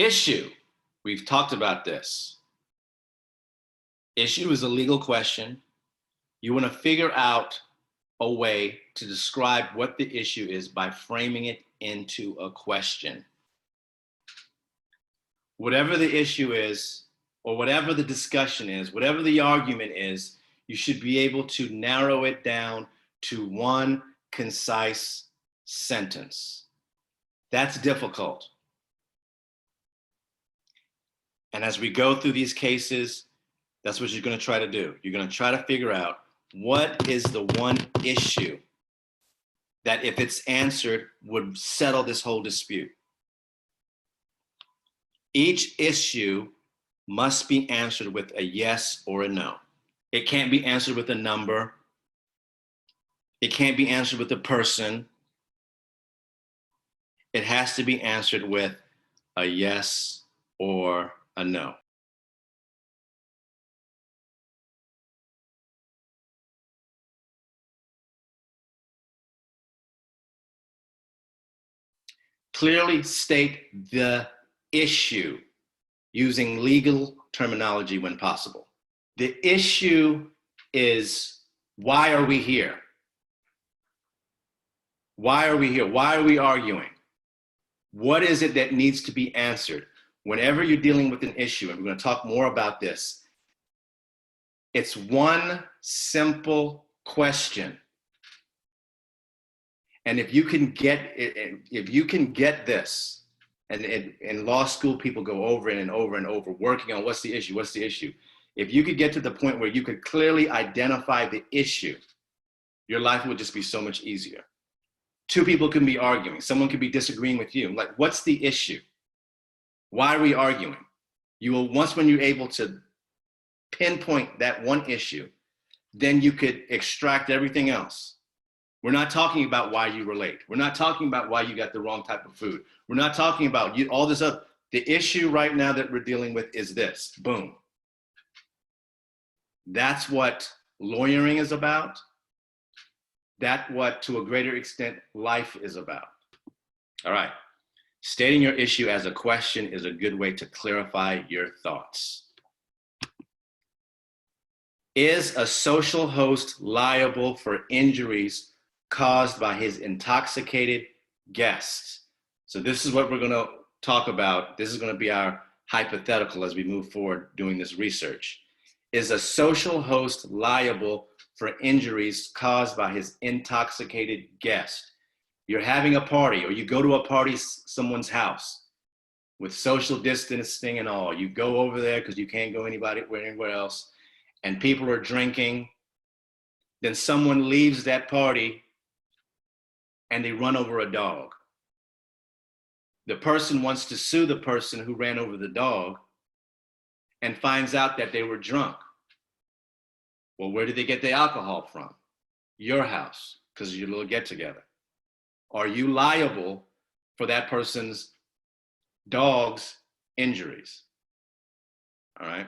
Issue. We've talked about this. Issue is a legal question. You want to figure out a way to describe what the issue is by framing it into a question. Whatever the issue is, or whatever the discussion is, whatever the argument is, you should be able to narrow it down to one concise sentence. That's difficult. And as we go through these cases, that's what you're going to try to do. You're going to try to figure out what is the one issue that, if it's answered, would settle this whole dispute. Each issue must be answered with a yes or a no. It can't be answered with a number. It can't be answered with a person. It has to be answered with a yes or a no. Clearly state the issue using legal terminology when possible. The issue is, why are we here? Why are we here? Why are we arguing? What is it that needs to be answered? Whenever you're dealing with an issue, and we're going to talk more about this, it's one simple question. And if you can get this, and in law school, people go over it and over and over, working on what's the issue, what's the issue. If you could get to the point where you could clearly identify the issue, your life would just be so much easier. Two people can be arguing. Someone could be disagreeing with you. Like, what's the issue? Why are we arguing? You will, once when you're able to pinpoint that one issue, then you could extract everything else. We're not talking about why you were late. We're not talking about why you got the wrong type of food. We're not talking about all this other. The issue right now that we're dealing with is this. Boom. That's what lawyering is about. That's what, to a greater extent, life is about. All right. Stating your issue as a question is a good way to clarify your thoughts. Is a social host liable for injuries caused by his intoxicated guests? So this is what we're going to talk about. This is going to be our hypothetical as we move forward doing this research. Is a social host liable for injuries caused by his intoxicated guest? You're having a party, or you go to a party, someone's house, with social distancing and all. You go over there because you can't go anywhere else, and people are drinking. Then someone leaves that party and they run over a dog. The person wants to sue the person who ran over the dog and finds out that they were drunk. Well, where did they get the alcohol from? Your house, because of your little get together. Are you liable for that person's dog's injuries? All right.